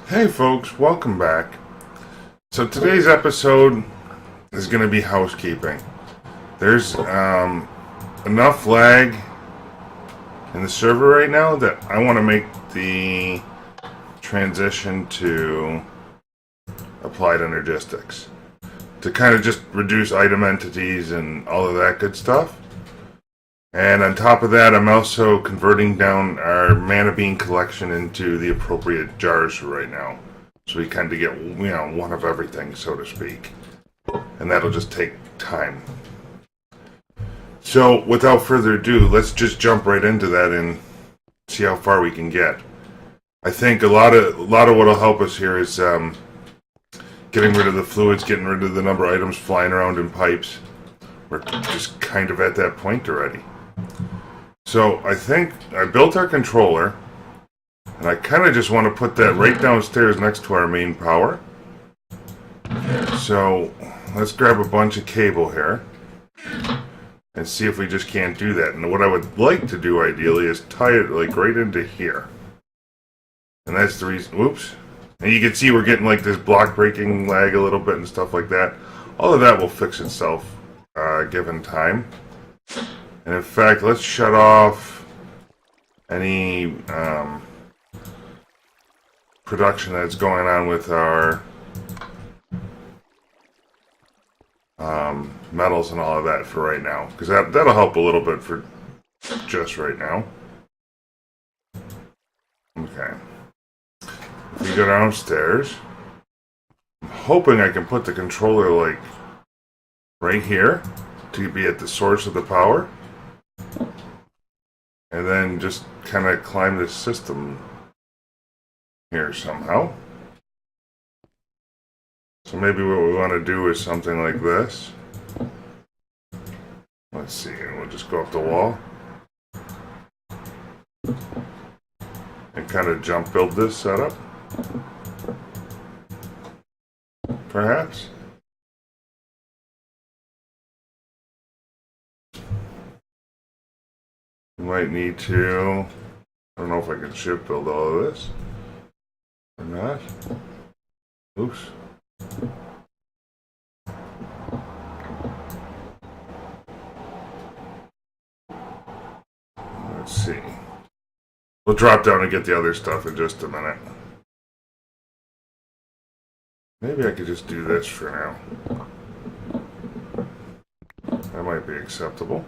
Hey folks, welcome back. So today's episode is going to be housekeeping. There's enough lag in the server right now that I want to make the transition to applied energistics to kind of just reduce item entities and all of that good stuff. And on top of that, I'm also converting down our mana bean collection into the appropriate jars for right now. So we kind of get, one of everything, so to speak. And that'll just take time. So without further ado, let's just jump right into that and see how far we can get. I think a lot of what'll help us here is getting rid of the fluids, getting rid of the number of items flying around in pipes. We're just kind of at that point already. So I think I built our controller, and I kind of just want to put that right downstairs next to our main power. So let's grab a bunch of cable here and see if we just can't do that. And what I would like to do ideally is tie it like right into here. And that's the reason. Whoops. And you can see we're getting like this block breaking lag a little bit and stuff like that. All of that will fix itself given time. And in fact, let's shut off any production that's going on with our metals and all of that for right now. Because that'll help a little bit for just right now. Okay. If we go downstairs, I'm hoping I can put the controller like right here to be at the source of the power. And then just kind of climb this system here somehow. So maybe what we want to do is something like this. Let's see, we'll just go up the wall. And kind of jump build this setup. Perhaps. Might need to. I don't know if I can ship build all of this or not. Oops. Let's see. We'll drop down and get the other stuff in just a minute. Maybe I could just do this for now. That might be acceptable.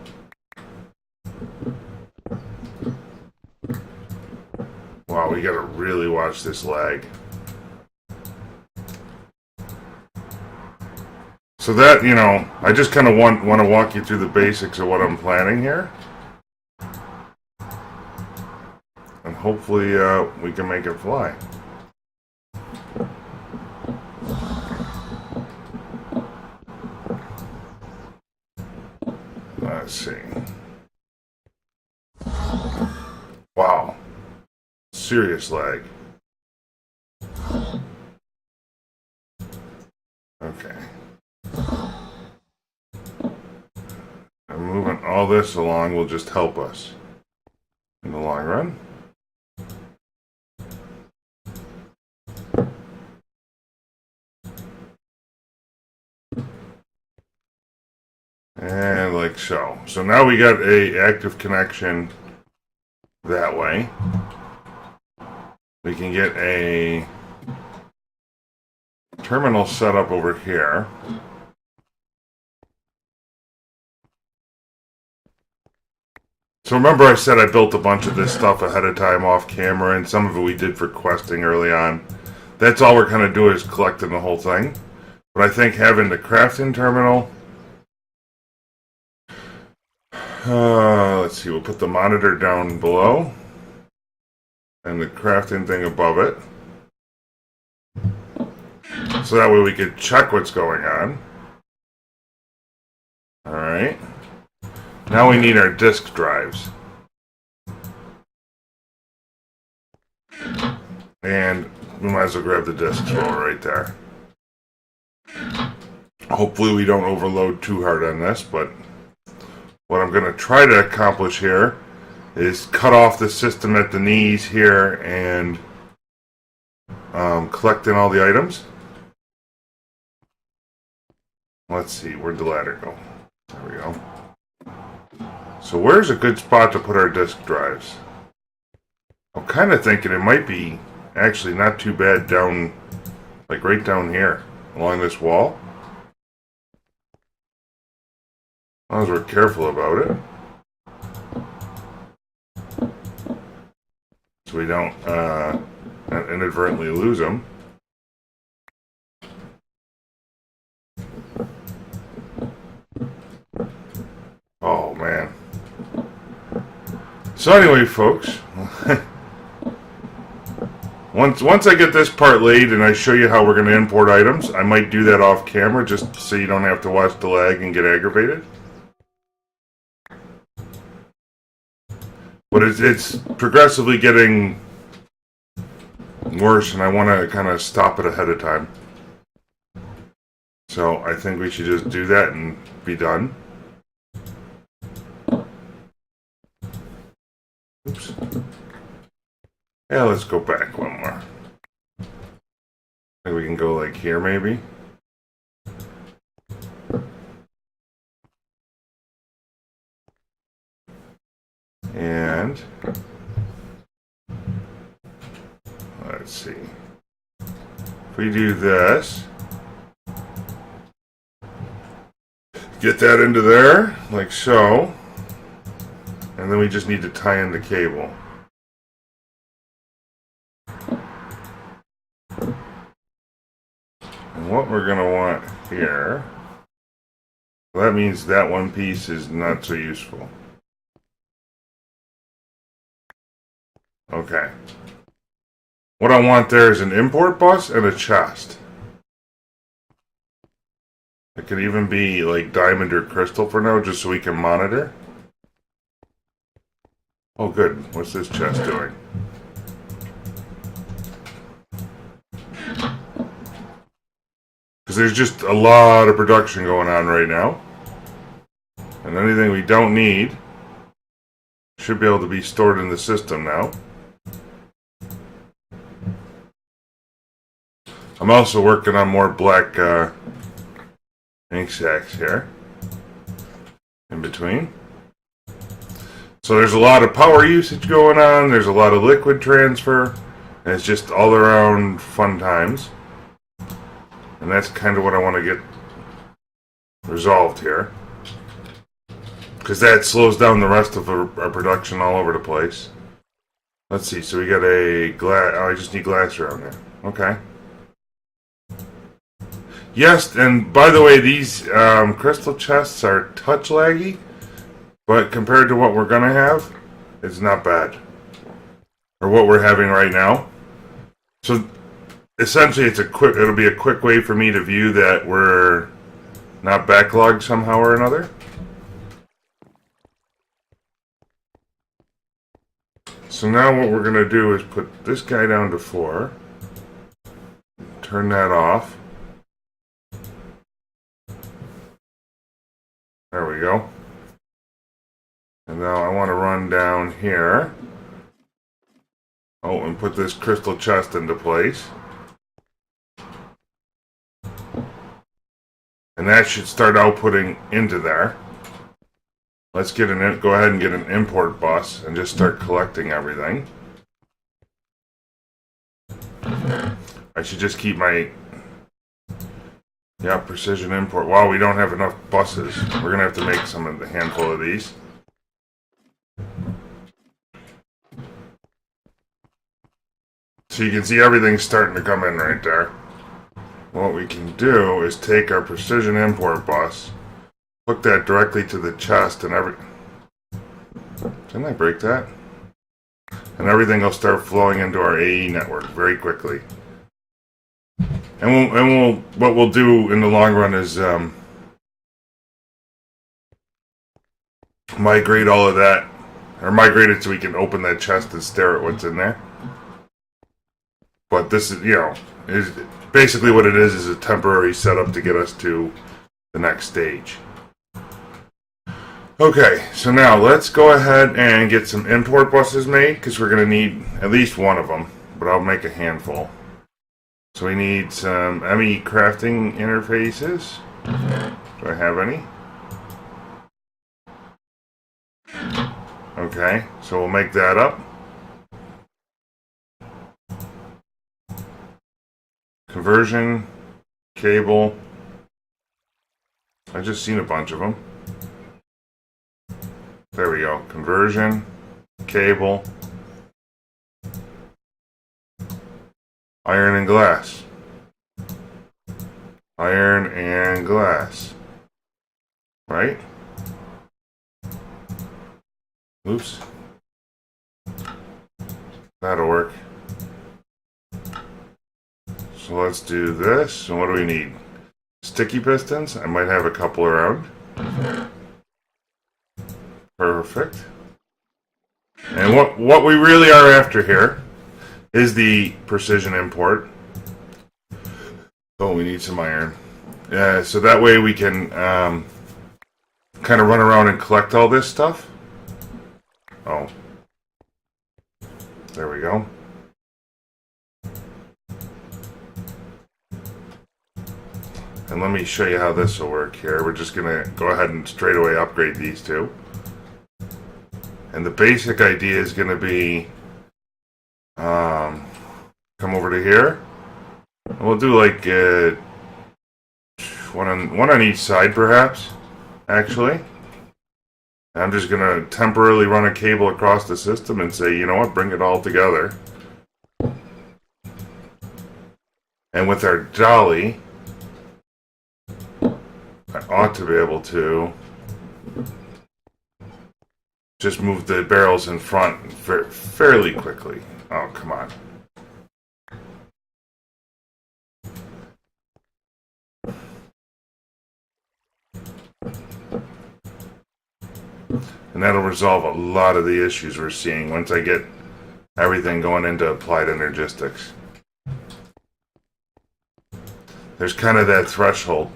Wow, we gotta really watch this lag. So that, I just kind of want to walk you through the basics of what I'm planning here. And hopefully we can make it fly. Let's see. Wow. Serious lag. Okay. And moving all this along will just help us in the long run. And like so. So now we got a active connection that way. We can get a terminal set up over here. So remember I said I built a bunch of this stuff ahead of time off camera, and some of it we did for questing early on. That's all we're kind of doing is collecting the whole thing. But I think having the crafting terminal... let's see, we'll put the monitor down below. And the crafting thing above it. So that way we could check what's going on. Alright. Now we need our disk drives. And we might as well grab the disks while we're right there. Hopefully we don't overload too hard on this, but what I'm going to try to accomplish here is cut off the system at the knees here and collecting all the items. Let's see, where'd the ladder go? There we go. So where's a good spot to put our disk drives? I'm kind of thinking it might be actually not too bad down, like right down here, along this wall. As long as we're careful about it. So we don't inadvertently lose them. Oh man. So anyway, folks, once I get this part laid and I show you how we're going to import items, I might do that off camera just so you don't have to watch the lag and get aggravated. But it's progressively getting worse, and I want to kind of stop it ahead of time. So I think we should just do that and be done. Oops. Yeah, let's go back one more. I think we can go like here maybe. And let's see. If we do this, get that into there, like so. And then we just need to tie in the cable. And what we're going to want here, well, that means that one piece is not so useful. Okay. What I want there is an import bus and a chest. It could even be like diamond or crystal for now, just so we can monitor. Oh good, what's this chest doing? Because there's just a lot of production going on right now. And anything we don't need should be able to be stored in the system now. I'm also working on more black ink sacks here in between. So there's a lot of power usage going on, there's a lot of liquid transfer, and it's just all around fun times. And that's kind of what I want to get resolved here. Because that slows down the rest of our production all over the place. Let's see, so we got a glass, oh I just need glass around there. Okay. Yes, and by the way, these crystal chests are touch laggy, but compared to what we're gonna have, it's not bad. Or what we're having right now. So essentially, it'll be a quick way for me to view that we're not backlogged somehow or another. So now what we're gonna do is put this guy down to 4. Turn that off. There we go. And now I want to run down here. Oh, and put this crystal chest into place. And that should start outputting into there. Let's go ahead and get an import bus and just start collecting everything. I should just keep my precision import. Wow, we don't have enough buses. We're gonna have to make a handful of these. So you can see everything's starting to come in right there. What we can do is take our precision import bus, hook that directly to the chest, and didn't I break that? And everything will start flowing into our AE network very quickly. And what we'll do in the long run is migrate all of that, or migrate it so we can open that chest and stare at what's in there. But this is basically what it is a temporary setup to get us to the next stage. Okay, so now let's go ahead and get some import buses made, because we're going to need at least one of them, but I'll make a handful. So we need some ME crafting interfaces. Do I have any? Okay, so we'll make that up. Conversion, cable. I just seen a bunch of them. There we go. Conversion, cable, iron and glass. Iron and glass. Right? Oops. That'll work. So let's do this. And what do we need? Sticky pistons? I might have a couple around. Perfect. And what we really are after here is the precision import. Oh, we need some iron. Yeah, so that way we can kind of run around and collect all this stuff. Oh. There we go. And let me show you how this will work here. We're just going to go ahead and straight away upgrade these two. And the basic idea is going to be come over to here. And we'll do like one on each side, perhaps, actually. I'm just going to temporarily run a cable across the system and say, you know what, bring it all together. And with our dolly, I ought to be able to just move the barrels in front fairly quickly. Oh, come on. And that'll resolve a lot of the issues we're seeing once I get everything going into applied energistics. There's kind of that threshold.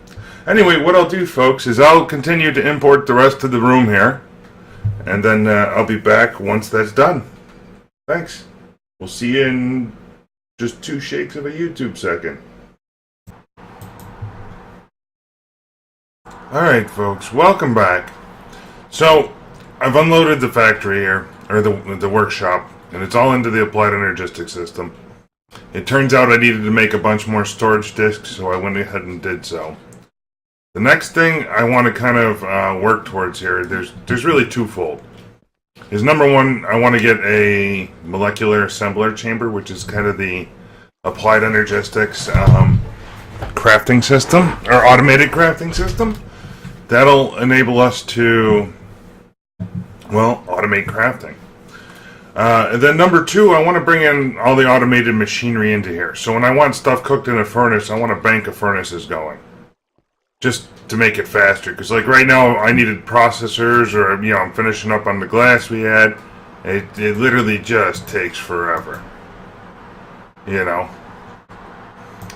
Anyway, what I'll do, folks, is I'll continue to import the rest of the room here. And then I'll be back once that's done. Thanks. We'll see you in just 2 shakes of a YouTube second. Alright, folks, welcome back. So, I've unloaded the factory here, or the workshop, and it's all into the applied energistics system. It turns out I needed to make a bunch more storage disks, so I went ahead and did so. The next thing I want to kind of work towards here, there's really twofold. Is number one, I want to get a molecular assembler chamber, which is kind of the applied energistics crafting system, or automated crafting system. That'll enable us to, well, automate crafting. And then number two, I want to bring in all the automated machinery into here. So when I want stuff cooked in a furnace, I want a bank of furnaces going. Just to make it faster. Because like right now, I needed processors, or, you know, I'm finishing up on the glass we had. It literally just takes forever. You know.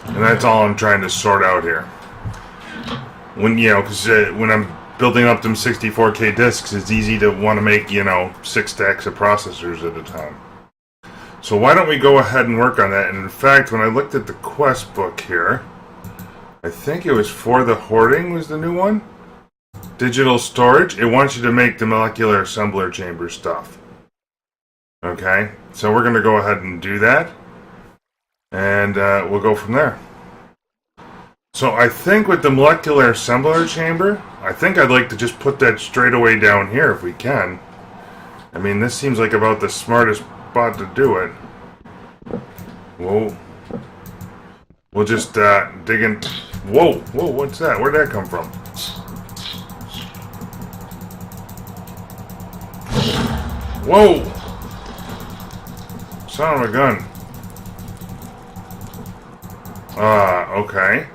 And that's all I'm trying to sort out here. When, you know, because when I'm building up them 64K disks, it's easy to want to make, you know, 6 stacks of processors at a time. So why don't we go ahead and work on that? And in fact, when I looked at the quest book here, I think it was For the Hoarding was the new one. Digital storage. It wants you to make the molecular assembler chamber stuff. Okay, so we're going to go ahead and do that. And we'll go from there. So I think with the molecular assembler chamber, I think I'd like to just put that straight away down here if we can. I mean, this seems like about the smartest spot to do it. Whoa. We'll just dig in. Whoa, whoa, what's that? Where'd that come from? Whoa! Son of a gun. Okay.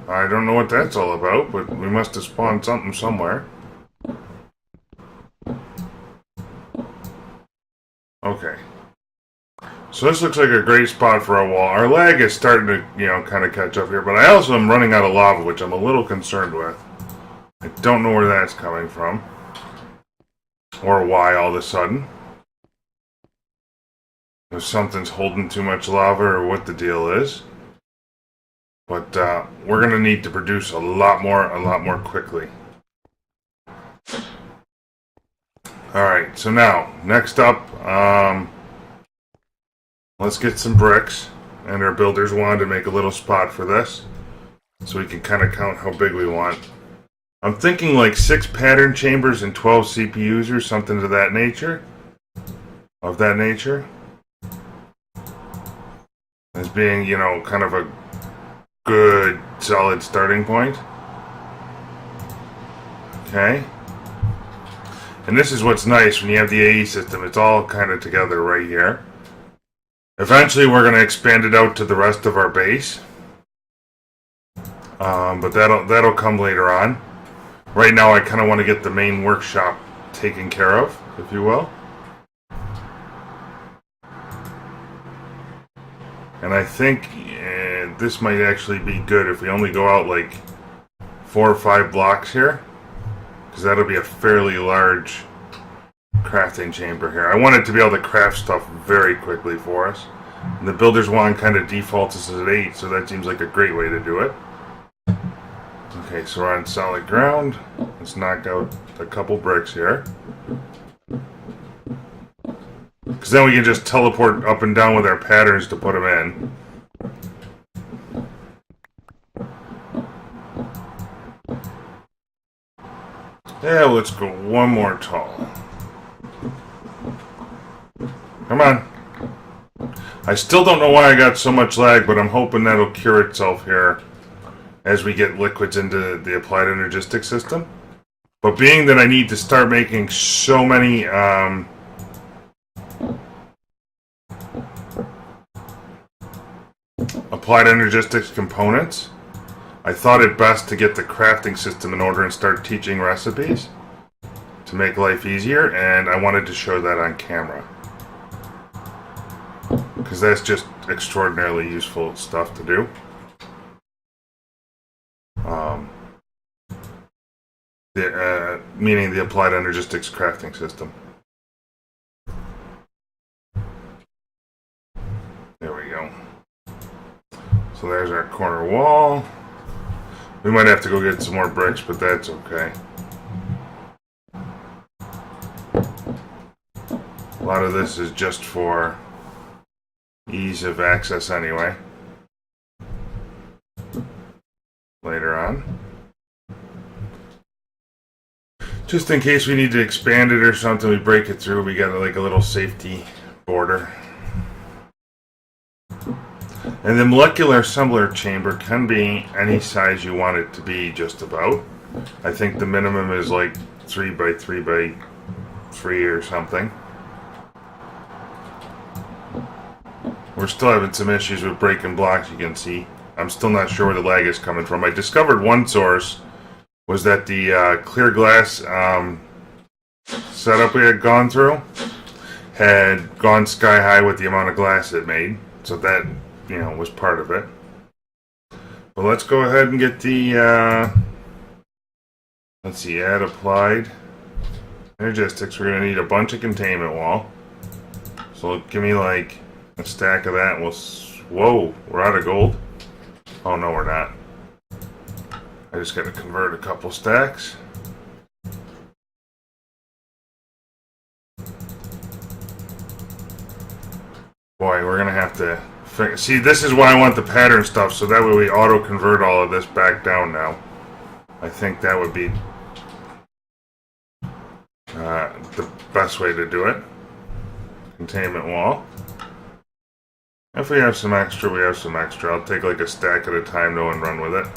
I don't know what that's all about, but we must have spawned something somewhere. Okay. So this looks like a great spot for a wall. Our lag is starting to, you know, kind of catch up here, but I also am running out of lava, which I'm a little concerned with. I don't know where that's coming from. Or why all of a sudden. If something's holding too much lava or what the deal is. But we're going to need to produce a lot more quickly. Alright, so now, next up, let's get some bricks. And our builders wanted to make a little spot for this. So we can kind of count how big we want. I'm thinking like 6 pattern chambers and 12 CPUs or something of that nature. As being, you know, kind of a good, solid starting point. Okay. And this is what's nice when you have the AE system. It's all kind of together right here. Eventually we're going to expand it out to the rest of our base. But that'll come later on. Right now I kind of want to get the main workshop taken care of, if you will. And I think this might actually be good if we only go out like 4 or 5 blocks here. Because that'll be a fairly large crafting chamber here. I want it to be able to craft stuff very quickly for us. And the builder's wand kind of defaults us at 8, so that seems like a great way to do it. Okay, so we're on solid ground. Let's knock out a couple bricks here. Because then we can just teleport up and down with our patterns to put them in. Yeah, let's go one more tall. Come on. I still don't know why I got so much lag, but I'm hoping that'll cure itself here as we get liquids into the applied energistic system. But being that I need to start making so many applied energistics components, I thought it best to get the crafting system in order and start teaching recipes to make life easier, and I wanted to show that on camera. Because that's just extraordinarily useful stuff to do. Meaning the applied energistics crafting system. There we go. So there's our corner wall. We might have to go get some more bricks, but that's okay. A lot of this is just for ease of access anyway. Later on. Just in case we need to expand it or something, we break it through, we got like a little safety border. And the molecular assembler chamber can be any size you want it to be, just about. I think the minimum is like 3 by 3 by 3 or something. We're still having some issues with breaking blocks, you can see. I'm still not sure where the lag is coming from. I discovered one source was that the clear glass setup we had gone through had gone sky high with the amount of glass it made. So that, you know, was part of it. But let's go ahead and get the, let's see, add applied energistics. We're going to need a bunch of containment wall. So give me like a stack of that and we'll, whoa, we're out of gold. Oh no, we're not. I just got to convert a couple stacks. Boy, we're going to have to see, this is why I want the pattern stuff, so that way we auto-convert all of this back down now. I think that would be the best way to do it. Containment wall. If we have some extra, we have some extra. I'll take like a stack at a time though and run with it.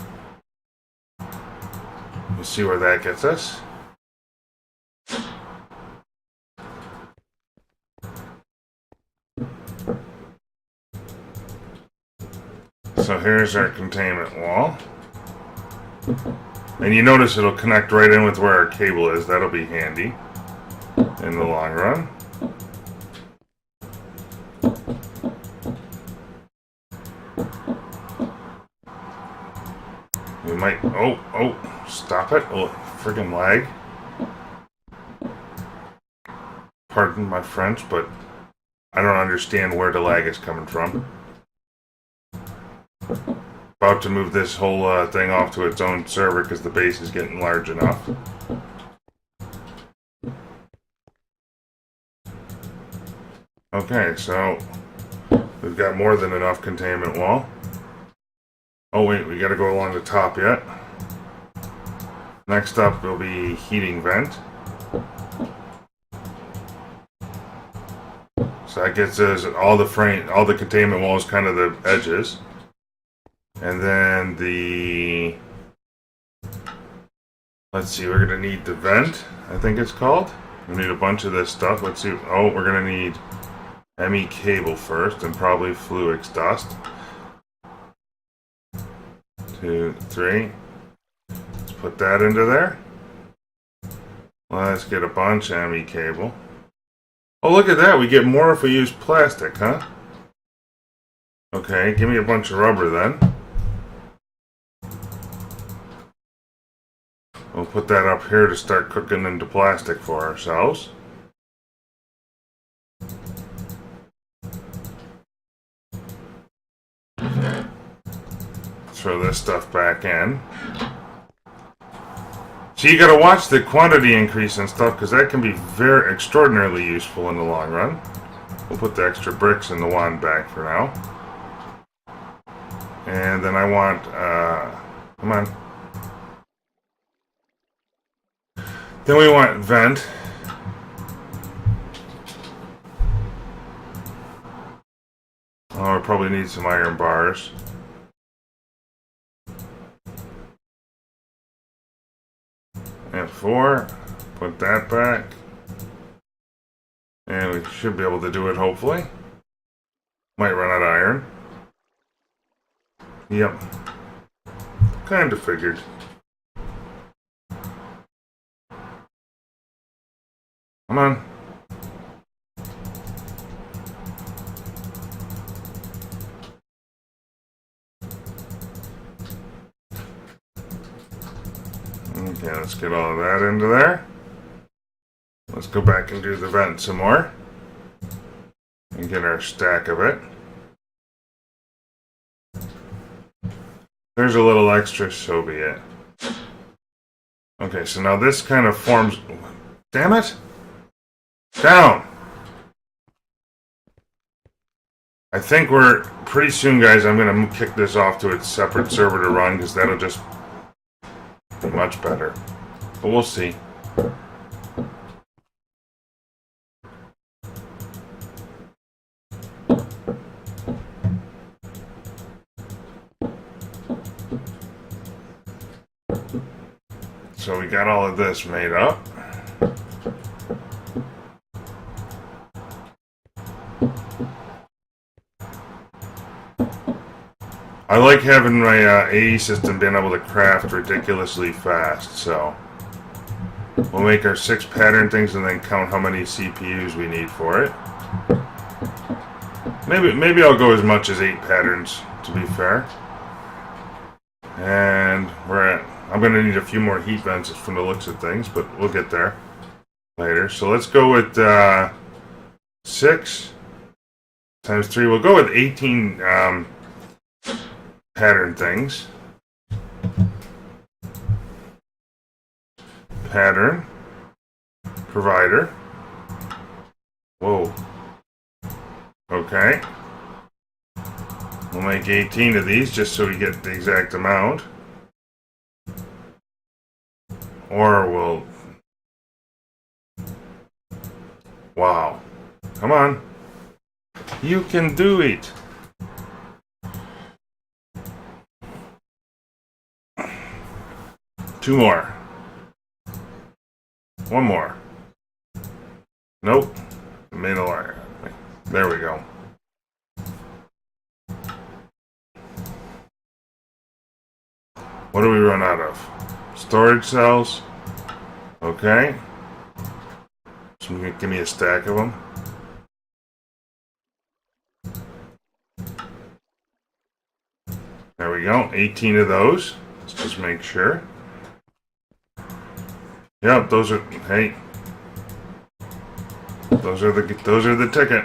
We'll see where that gets us. So here's our containment wall. And you notice it'll connect right in with where our cable is. That'll be handy in the long run. We might... Oh, stop it. Oh, friggin' lag. Pardon my French, but I don't understand where the lag is coming from. About to move this whole thing off to its own server because the base is getting large enough. Okay, so we've got more than enough containment wall. Oh wait, we gotta go along the top yet. Next up will be heating vent. So that gets us all the containment walls, kind of the edges. And then let's see, we're gonna need the vent, I think it's called. We need a bunch of this stuff. Let's see. Oh, we're gonna need ME cable first, and probably fluix dust. 2, 3. Let's put that into there. Let's get a bunch of ME cable. Oh, look at that. We get more if we use plastic, huh? Okay, give me a bunch of rubber then. We'll put that up here to start cooking into plastic for ourselves. Throw this stuff back in. So you gotta watch the quantity increase and stuff, because that can be very extraordinarily useful in the long run. We'll put the extra bricks in the wand back for now. And then I want, come on. Then we want vent. Oh, we probably need some iron bars. And 4, put that back. And we should be able to do it, hopefully. Might run out of iron. Yep. Kinda figured. Come on. Okay, let's get all of that into there. Let's go back and do the vent some more. And get our stack of it. There's a little extra, so be it. Okay, so now this kind of forms... Damn it! Down! I think we're... Pretty soon, guys, I'm going to kick this off to its separate server to run, because that'll just be much better. But we'll see. So we got all of this made up. I like having my AE system being able to craft ridiculously fast, so we'll make our 6 pattern things and then count how many CPUs we need for it. Maybe I'll go as much as 8 patterns, to be fair. And I'm going to need a few more heat vents from the looks of things, but we'll get there later. So let's go with 6 times 3. We'll go with 18 pattern things. Pattern. Provider. Whoa. Okay. We'll make 18 of these just so we get the exact amount. Or we'll... Wow. Come on. You can do it. Two more. One more. Nope. Made a liar. There we go. What do we run out of? Storage cells. Okay. So give me a stack of them. There we go. 18 of those. Let's just make sure. Yep, those are, hey. Those are the ticket.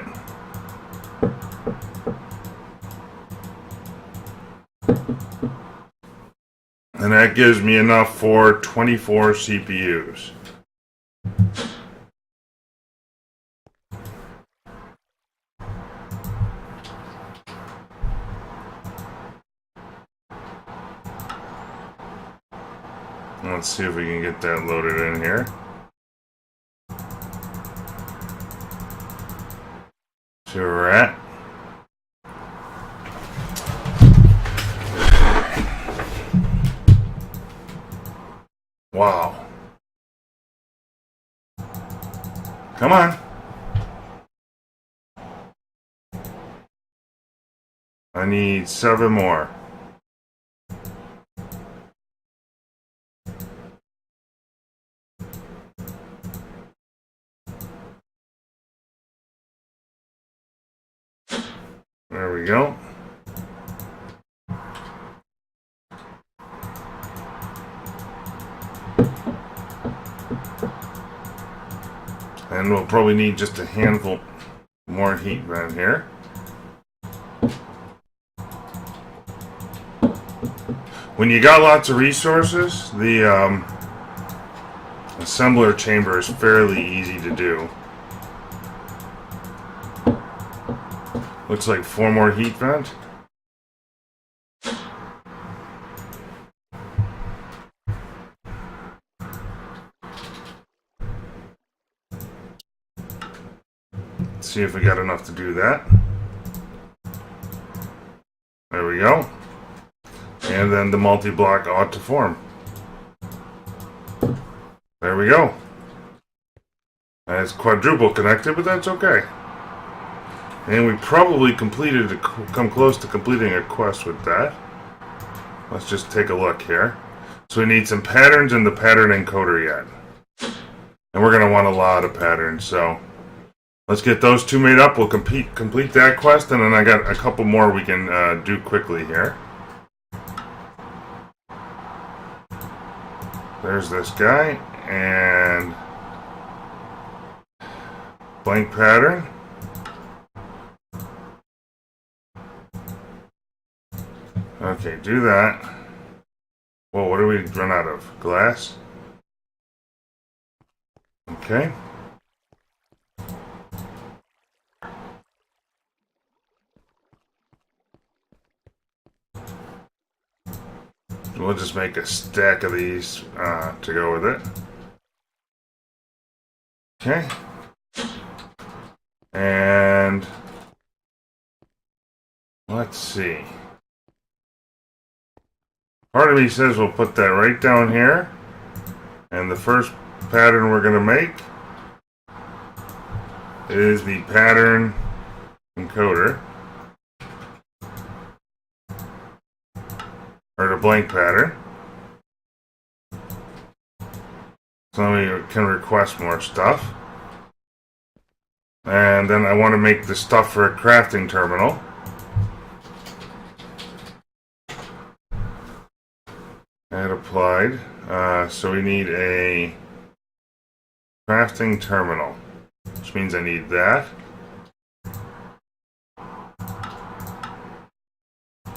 And that gives me enough for 24 CPUs. Let's see if we can get that loaded in here. See where we're at. Wow. Come on. I need 7 more. There we go. And we'll probably need just a handful more heat vent here. When you got lots of resources, the assembler chamber is fairly easy to do. Looks like 4 more heat vent. Let's see if we got enough to do that. There we go. And then the multi-block ought to form. There we go. And it's quadruple connected, but that's okay. And we probably come close to completing a quest with that. Let's just take a look here. So we need some patterns in the pattern encoder yet. And we're going to want a lot of patterns, so let's get those 2 made up. We'll complete that quest, and then I got a couple more we can do quickly here. There's this guy, and blank pattern. Okay, do that. Whoa, what do we run out of? Glass? Okay. We'll just make a stack of these to go with it. Okay. And let's see. Part of me says we'll put that right down here. And the first pattern we're going to make is the pattern encoder. Or the blank pattern. So we can request more stuff. And then I want to make the stuff for a crafting terminal. Add applied. So we need a crafting terminal, which means I need that.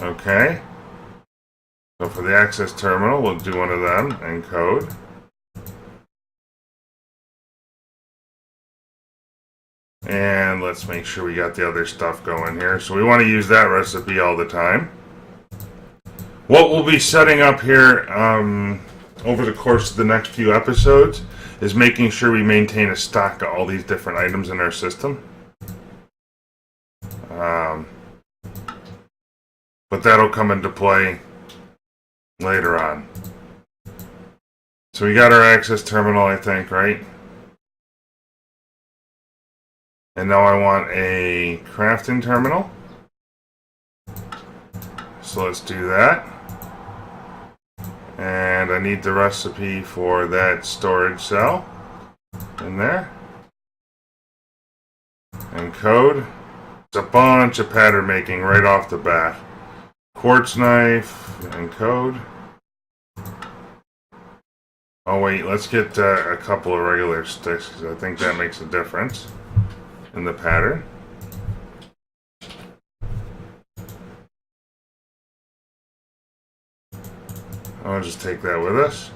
Okay. So for the access terminal, we'll do one of them, encode. And let's make sure we got the other stuff going here. So we want to use that recipe all the time. What we'll be setting up here over the course of the next few episodes is making sure we maintain a stock of all these different items in our system. But that'll come into play later on. So we got our access terminal, I think, right? And now I want a crafting terminal. So let's do that. And I need the recipe for that storage cell in there. Encode. It's a bunch of pattern making right off the bat. Quartz knife, encode. Oh wait, let's get a couple of regular sticks because I think that makes a difference in the pattern. I'll just take that with us.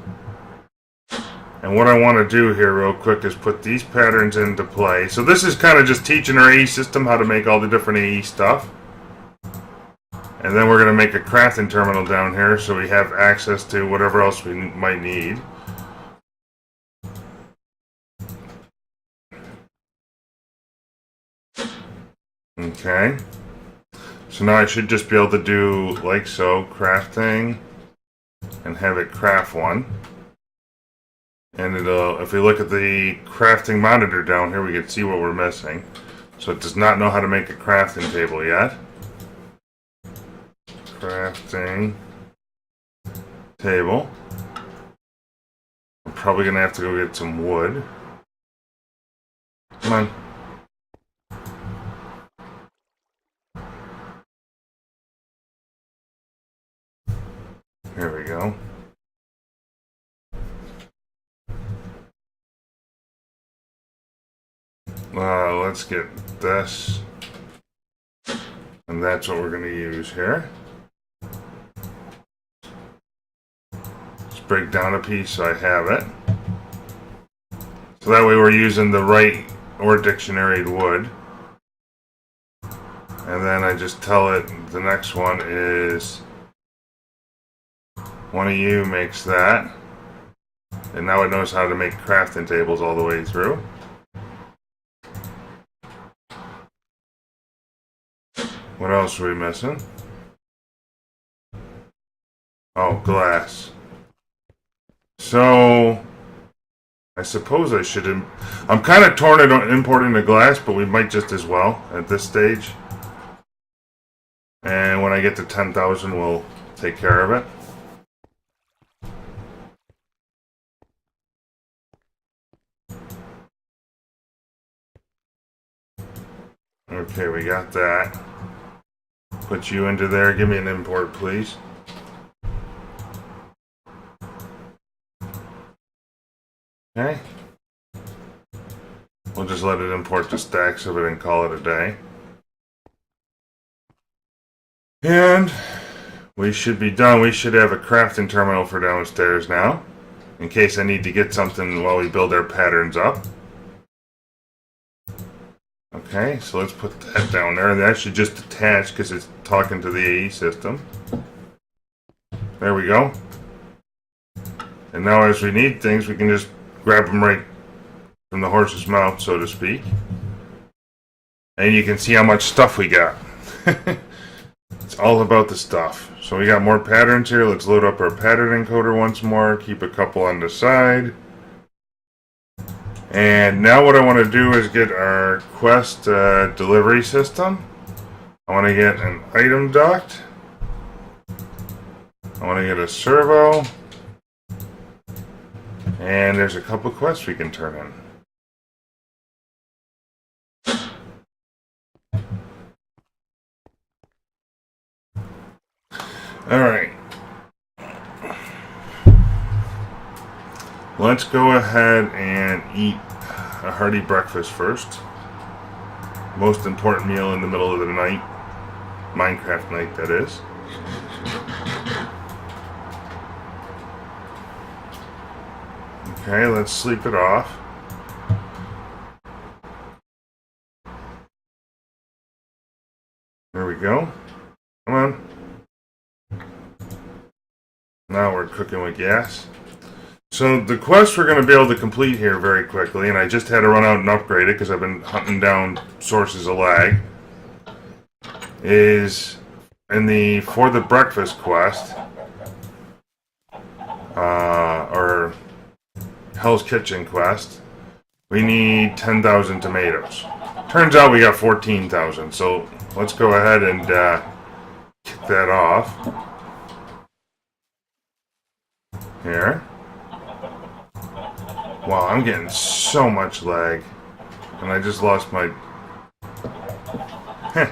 And what I want to do here real quick is put these patterns into play. So this is kind of just teaching our AE system how to make all the different AE stuff. And then we're going to make a crafting terminal down here so we have access to whatever else we might need. Okay. So now I should just be able to do like so, crafting, and have it craft one. And it'll, if we look at the crafting monitor down here, we can see what we're missing. So it does not know how to make a crafting table yet. Crafting table. I'm probably gonna have to go get some wood. Come on. Here we go. Let's get this. And that's what we're going to use here. Let's break down a piece so I have it. So that way we're using the right or dictionaried wood. And then I just tell it the next one is one of you makes that. And now it knows how to make crafting tables all the way through. What else are we missing? Oh, glass. So, I suppose I should... I'm kind of torn on importing the glass, but we might just as well at this stage. And when I get to 10,000, we'll take care of it. Okay, we got that. Put you into there. Give me an import, please. Okay. We'll just let it import the stacks of it and call it a day. And we should be done. We should have a crafting terminal for downstairs now, in case I need to get something while we build our patterns up. Okay, so let's put that down there. And that should just attach because it's talking to the AE system. There we go. And now as we need things, we can just grab them right from the horse's mouth, so to speak. And you can see how much stuff we got. It's all about the stuff. So we got more patterns here. Let's load up our pattern encoder once more. Keep a couple on the side. And now what I want to do is get our quest delivery system. I want to get an item duct. I want to get a servo. And there's a couple quests we can turn in. Alright. Let's go ahead and eat a hearty breakfast first. Most important meal in the middle of the night. Minecraft night, that is. Okay, let's sleep it off. There we go. Come on. Now we're cooking with gas. So the quest we're going to be able to complete here very quickly, and I just had to run out and upgrade it because I've been hunting down sources of lag, is in the For the Breakfast quest, or Hell's Kitchen quest, we need 10,000 tomatoes. Turns out we got 14,000, so let's go ahead and kick that off. Here. Wow, I'm getting so much lag. And I just lost my... Kind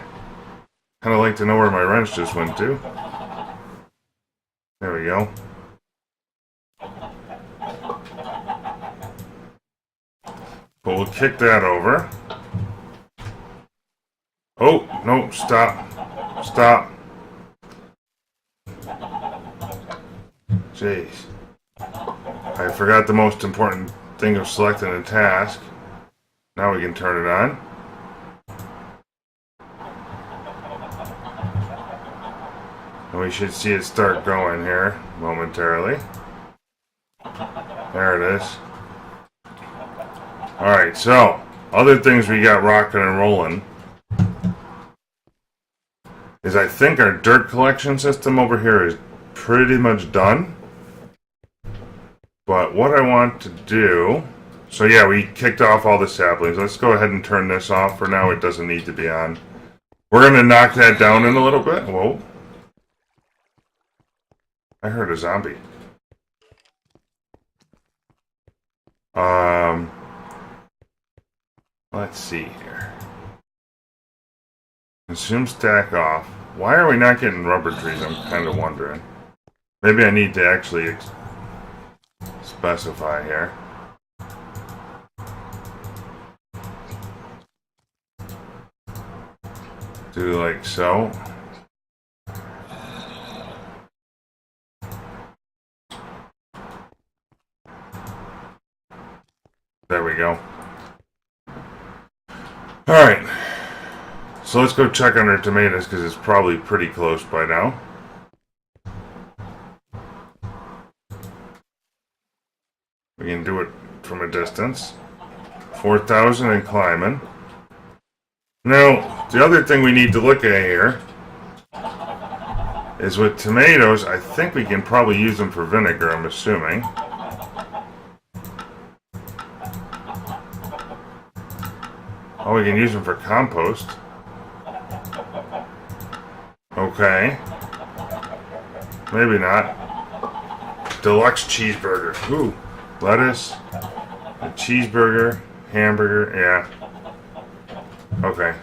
of like to know where my wrench just went to. There we go. but we'll kick that over. Oh, no, stop. Stop. Jeez. I forgot the most important thing of selecting a task. Now we can turn it on. And we should see it start going here momentarily. There it is. Alright, so other things we got rocking and rolling is I think our dirt collection system over here is pretty much done. But what I want to do, so yeah, we kicked off all the saplings. Let's go ahead and turn this off for now. It doesn't need to be on. We're going to knock that down in a little bit. Whoa. I heard a zombie. Let's see here. Consume stack off. Why are we not getting rubber trees? I'm kind of wondering. Maybe I need to actually specify here. Do like so. There we go. Alright. So let's go check on our tomatoes because it's probably pretty close by now. We can do it from a distance. 4,000 and climbing. Now, the other thing we need to look at here is with tomatoes, I think we can probably use them for vinegar, I'm assuming. Oh, we can use them for compost. Okay. Maybe not. Deluxe cheeseburger. Ooh. Lettuce. A cheeseburger. Hamburger. Yeah. Okay.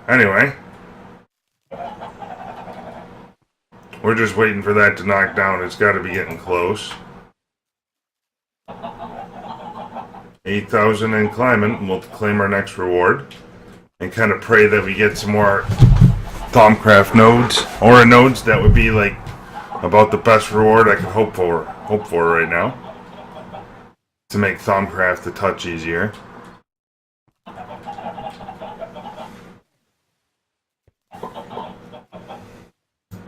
Anyway. We're just waiting for that to knock down. It's got to be getting close. 8,000 and climbing, and we'll claim our next reward. And kind of pray that we get some more Thaumcraft nodes. Or nodes that would be like about the best reward I could hope for right now. To make Thaumcraft a touch easier.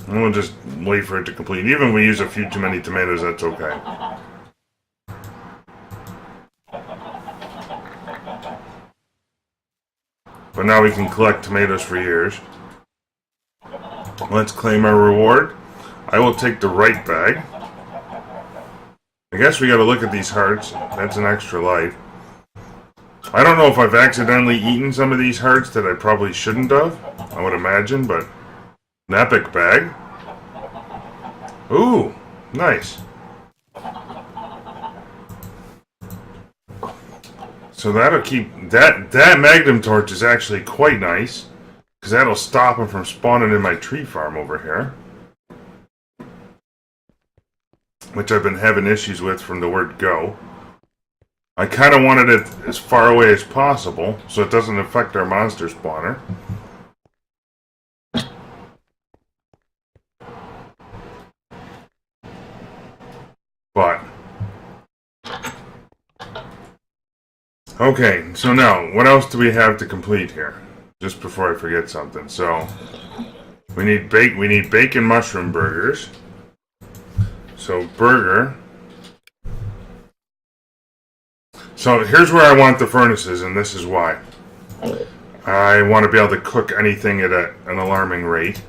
And we'll just wait for it to complete. Even if we use a few too many tomatoes, that's okay. But now we can collect tomatoes for years. Let's claim our reward. I will take the right bag. I guess we gotta look at these hearts. That's an extra life. I don't know if I've accidentally eaten some of these hearts that I probably shouldn't have. I would imagine, but an epic bag. Ooh, nice. So that'll keep that magnum torch is actually quite nice because that'll stop them from spawning in my tree farm over here, which I've been having issues with from the word go. I kind of wanted it as far away as possible so it doesn't affect our monster spawner. But okay, so now, what else do we have to complete here? Just before I forget something. So, we need bacon mushroom burgers. So, burger. So, here's where I want the furnaces, and this is why. I want to be able to cook anything at an alarming rate.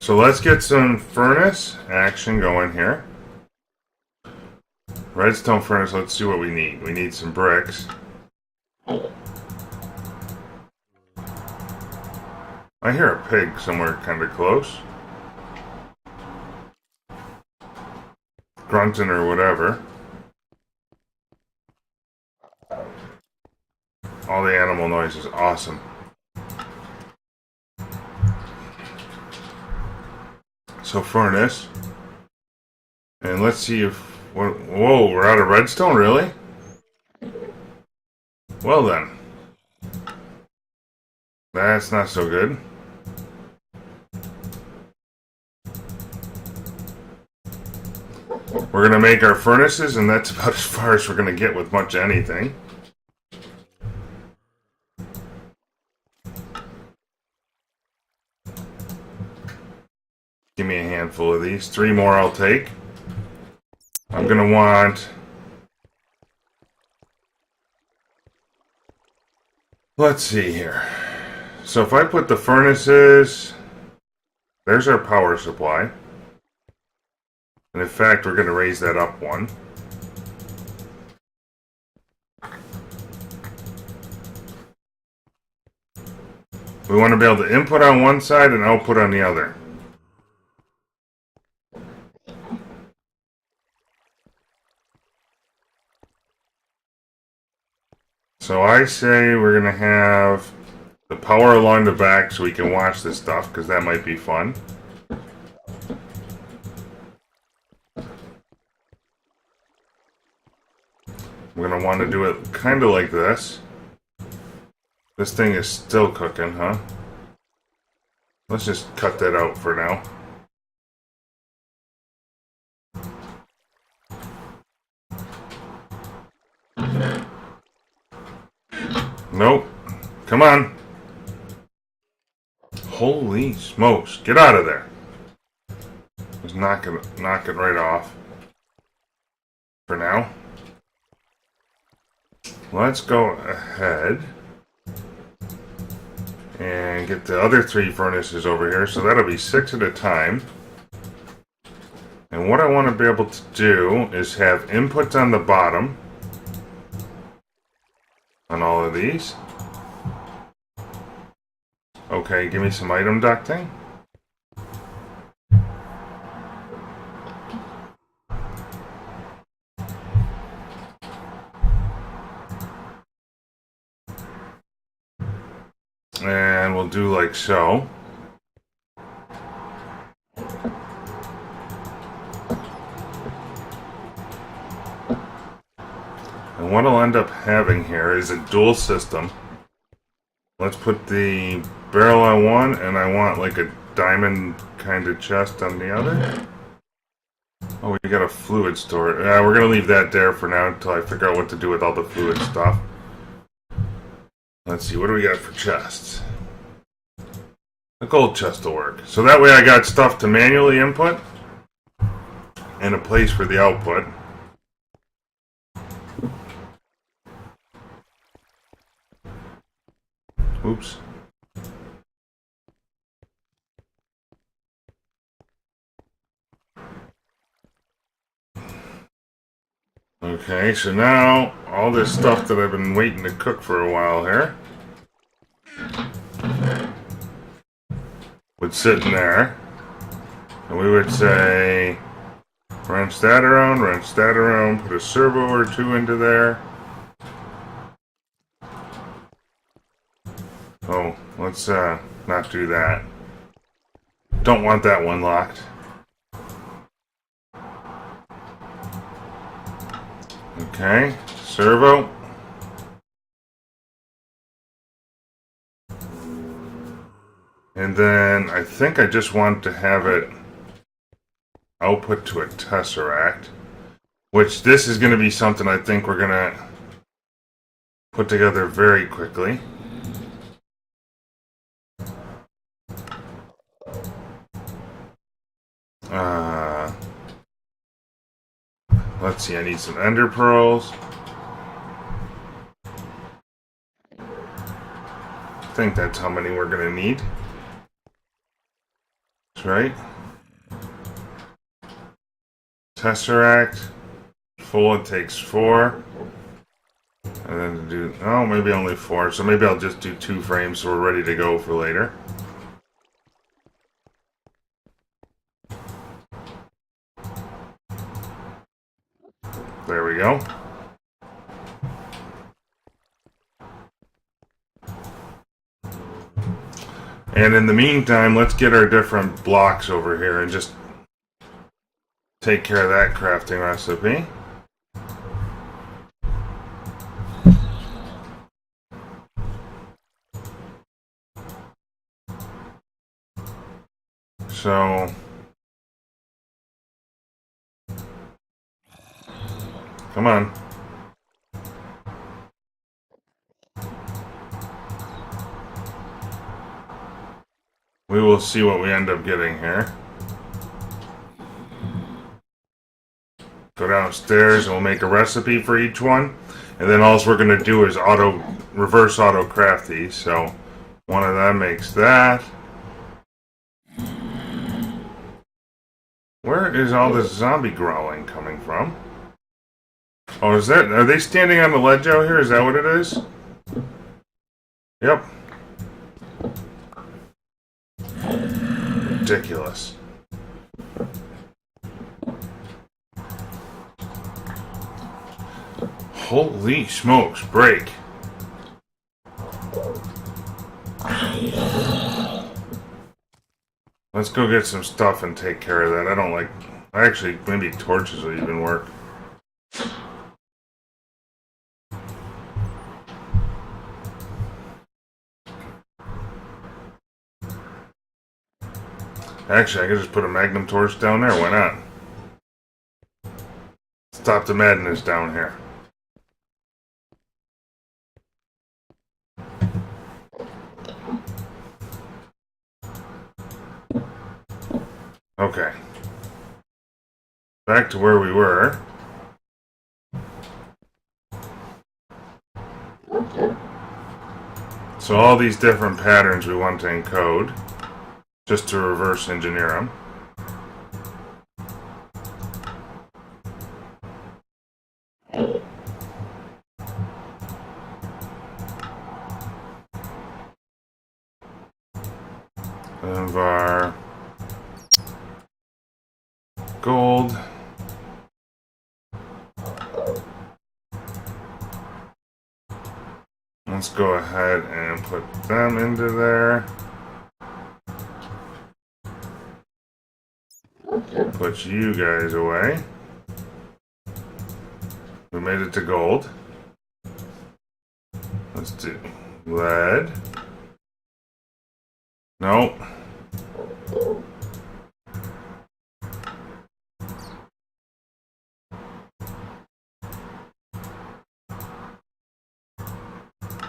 So, let's get some furnace action going here. Redstone furnace, let's see what we need. We need some bricks. I hear a pig somewhere kind of close. Grunting or whatever. All the animal noise is awesome. So furnace. And let's see if Whoa, we're out of redstone, really? Well then. That's not so good. We're going to make our furnaces, and that's about as far as we're going to get with much anything. Give me a handful of these. 3 more I'll take. I'm going to want... Let's see here. So if I put the furnaces... There's our power supply. And in fact, we're going to raise that up 1. We want to be able to input on one side and output on the other. So I say we're going to have the power along the back so we can watch this stuff, because that might be fun. We're going to want to do it kind of like this. This thing is still cooking, huh? Let's just cut that out for now. Nope. Come on. Holy smokes. Get out of there. Just knock it right off. For now. Let's go ahead and get the other 3 furnaces over here. So that'll be 6 at a time. And what I want to be able to do is have inputs on the bottom on all of these. Okay, give me some item ducting. And we'll do like so. And what I'll end up having here is a dual system. Let's put the barrel on one, and I want like a diamond kind of chest on the other. Oh, we got a fluid store. We're going to leave that there for now until I figure out what to do with all the fluid stuff. Let's see, what do we got for chests? A gold chest will work. So that way I got stuff to manually input and a place for the output. Oops. Okay, so now all this stuff that I've been waiting to cook for a while here would sit in there, and we would say wrench that around, put a servo or 2 into there. Oh, let's not do that. Don't want that one locked. Okay, servo. And then I think I just want to have it output to a tesseract, which this is going to be something I think we're going to put together very quickly. Let's see, I need some ender pearls. I think that's how many we're going to need. That's right. Tesseract. Full, it takes 4. And then to do, oh, maybe only 4. So maybe I'll just do 2 frames so we're ready to go for later. There we go. And in the meantime, let's get our different blocks over here and just take care of that crafting recipe. So, come on. We will see what we end up getting here. Go downstairs and we'll make a recipe for each one. And then all we're going to do is reverse auto craft these. So one of them makes that. Where is all this zombie growling coming from? Oh, are they standing on the ledge out here? Is that what it is? Yep. Ridiculous. Holy smokes, break. Let's go get some stuff and take care of that. I don't like... Actually, maybe torches will even work. Actually, I could just put a magnum torch down there. Why not? Stop the madness down here. Okay. Back to where we were. So all these different patterns we want to encode, just to reverse engineer them. Of our gold. Let's go ahead and put them into there. Put you guys away. We made it to gold. Let's do lead. Nope.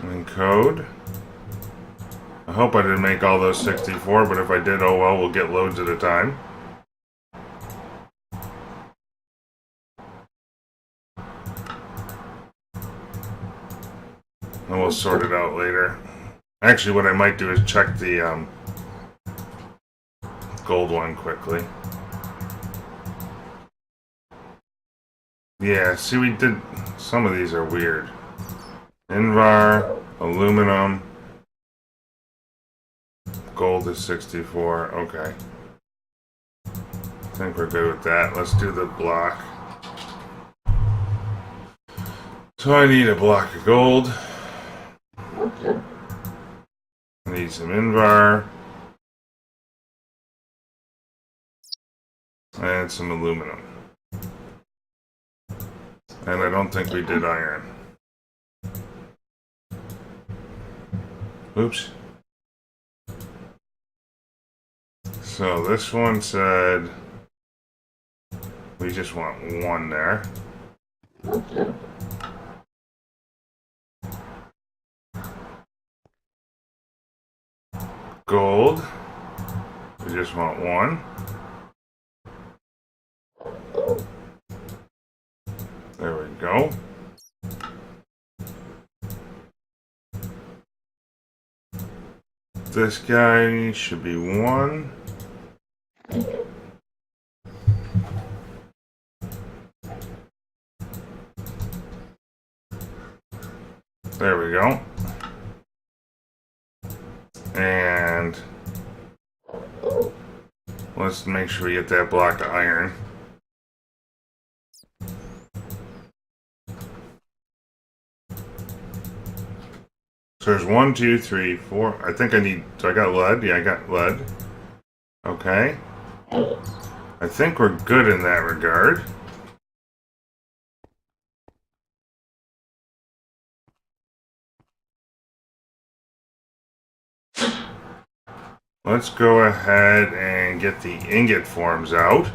Encode. I hope I didn't make all those 64, but if I did, oh well, we'll get loads at a time. And we'll sort it out later. Actually, what I might do is check the gold one quickly. Yeah, see, we did... Some of these are weird. Invar, aluminum, gold is 64. Okay. I think we're good with that. Let's do the block. So I need a block of gold. I need some Invar. And some aluminum. And I don't think we did iron. Oops. So this one said we just want one there. Gold. We just want one. There we go. This guy should be one. There we go. And let's make sure we get that block of iron. So there's 1, 2, 3, 4. I think I need. So I got lead. Yeah, I got lead. Okay. I think we're good in that regard. Let's go ahead and get the ingot forms out.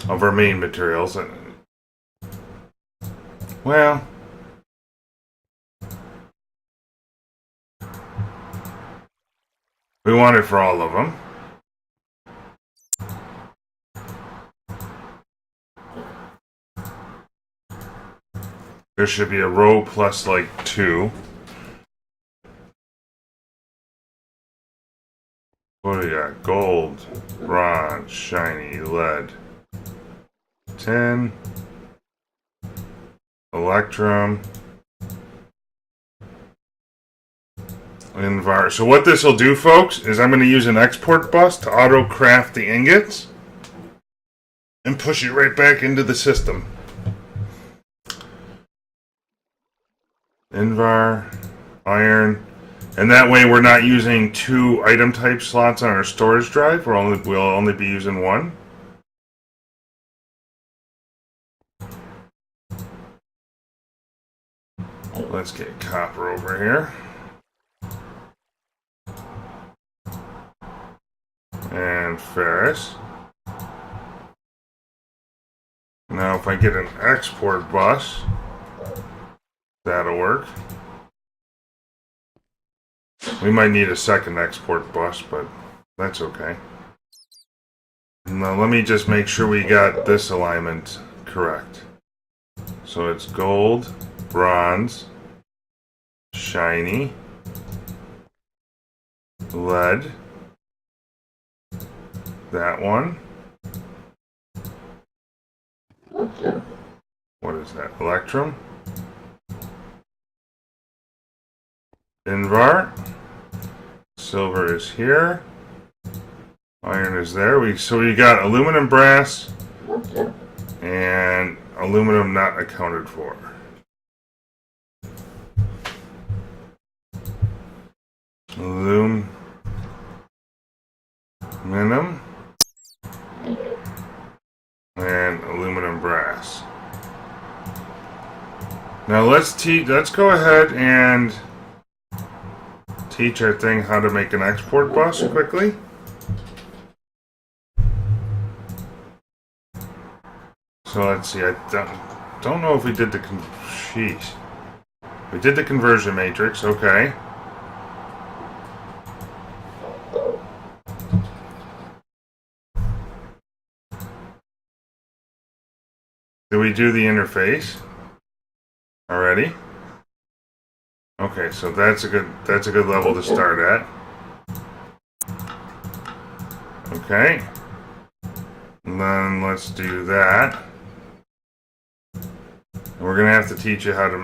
Of our main materials. Well, we want it for all of them. There should be a row plus like 2. What do we got? Gold, bronze, shiny, lead. Tin, electrum, Invar. So what this will do, folks, is I'm going to use an export bus to auto craft the ingots and push it right back into the system. Invar, iron, and that way we're not using 2 item type slots on our storage drive. We'll only be using 1. Let's get copper over here. And ferrous. Now if I get an export bus, that'll work. We might need a second export bus, but that's okay. Now let me just make sure we got this alignment correct. So it's gold, bronze, shiny, lead, that one. What is that? Electrum. Invar. Silver is here. Iron is there. So we got aluminum, brass, and aluminum not accounted for. Aluminum and aluminum brass. Now let's go ahead and teach our thing how to make an export bus quickly. So let's see. I don't know if we did the we did the conversion matrix. Okay. Did we do the interface already? Okay, so that's a good level to start at. Okay. And then let's do that. And we're gonna have to teach you how to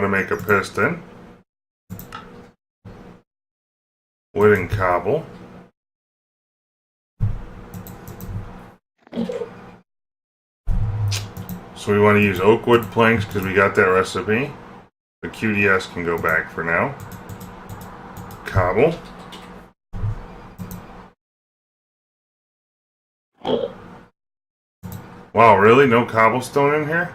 make a piston. Wooden cobble. So we want to use oak wood planks because we got that recipe. The QDS can go back for now. Cobble. Wow, really? No cobblestone in here?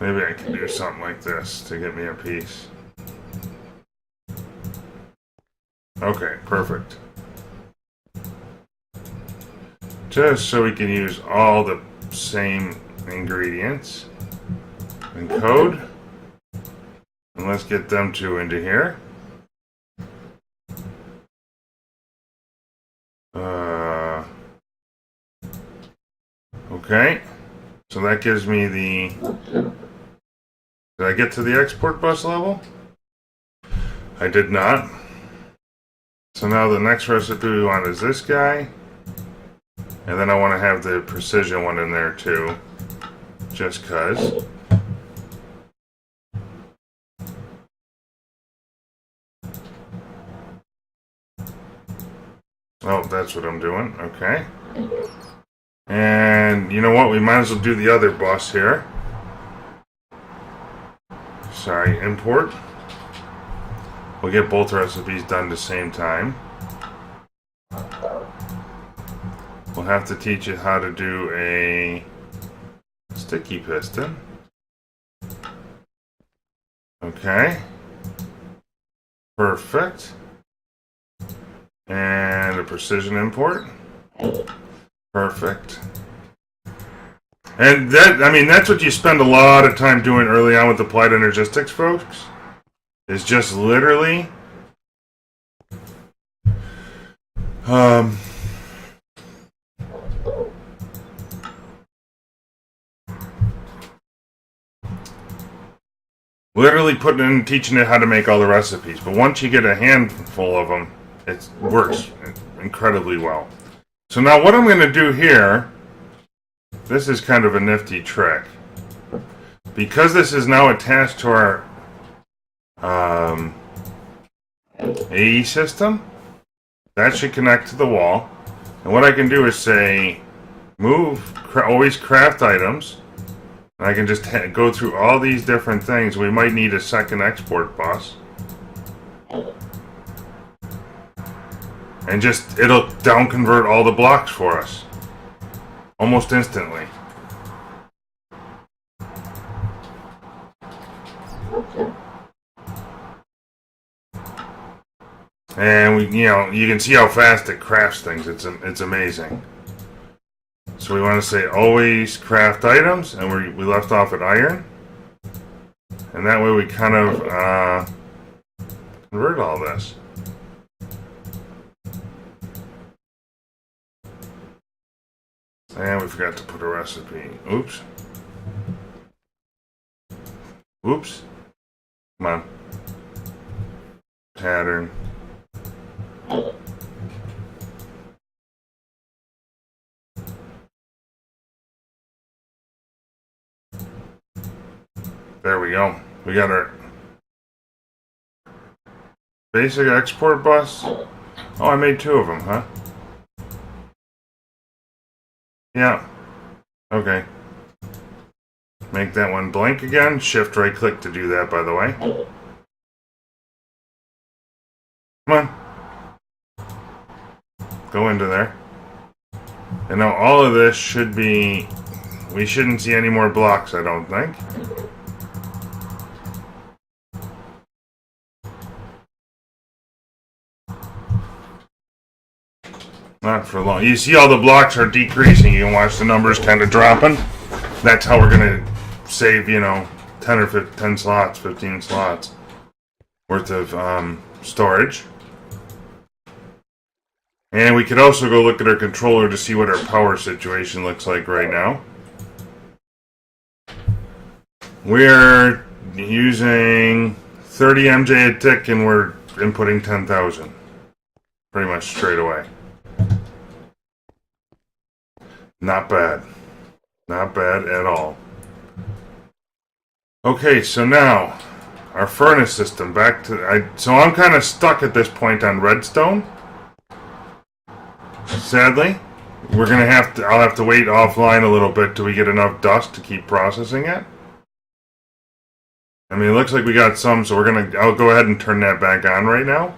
Maybe I can do something like this to get me a piece. Okay, perfect. Just so we can use all the same ingredients. And code. And let's get them 2 into here. Okay. So that gives me the... Did I get to the export bus level? I did not. So now the next recipe we want is this guy. And then I want to have the precision one in there too. Just cuz. Oh, that's what I'm doing. Okay. And you know what? We might as well do the other bus here. Sorry, import. We'll get both recipes done at the same time. We'll have to teach it how to do a sticky piston. Okay. Perfect. And a precision import. Perfect. And that, I mean, that's what you spend a lot of time doing early on with applied energistics, folks. Is just literally literally putting in, teaching it how to make all the recipes. But once you get a handful of them, it works incredibly well. So now what I'm going to do here, this is kind of a nifty trick. Because this is now attached to our AE system, that should connect to the wall. And what I can do is say, always craft items. And I can just go through all these different things. We might need a second export bus. And just, it'll down convert all the blocks for us. Almost instantly. And you can see how fast it crafts things. It's amazing. So we want to say always craft items, and we left off at iron. And that way we kind of convert all this. And we forgot to put a recipe. Oops. Oops. Come on. Pattern. There we go. We got our basic export bus. Oh, I made 2 of them, huh? Yeah. Okay. Make that one blank again. Shift right click to do that, by the way. Come on. Go into there. And now all of this should be... We shouldn't see any more blocks, I don't think. Not for long. You see all the blocks are decreasing. You can watch the numbers kind of dropping. That's how we're going to save, 10 or 10 slots, 15 slots worth of storage. And we could also go look at our controller to see what our power situation looks like right now. We're using 30 MJ a tick and we're inputting 10,000. Pretty much straight away. Not bad. Not bad at all. Okay, so now our furnace system so I'm kind of stuck at this point on redstone. Sadly, I'll have to wait offline a little bit till we get enough dust to keep processing it. I mean, it looks like we got some, so I'll go ahead and turn that back on right now.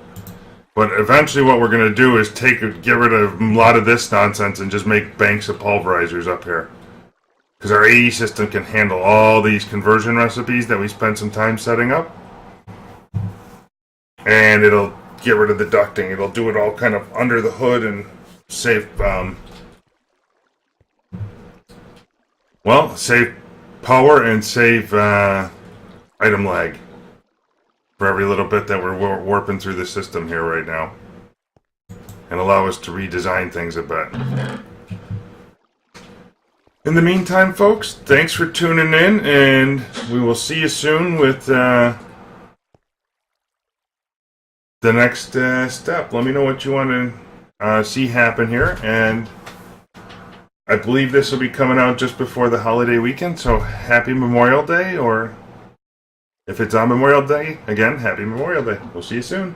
But eventually what we're going to do is get rid of a lot of this nonsense and just make banks of pulverizers up here. Because our AE system can handle all these conversion recipes that we spent some time setting up. And it'll get rid of the ducting. It'll do it all kind of under the hood and save, save power and save item lag. For every little bit that we're warping through the system here right now. And allow us to redesign things a bit. In the meantime, folks, thanks for tuning in, and we will see you soon with the next step. Let me know what you want to see happen here, and I believe this will be coming out just before the holiday weekend, so happy Memorial Day, or... If it's on Memorial Day, again, happy Memorial Day. We'll see you soon.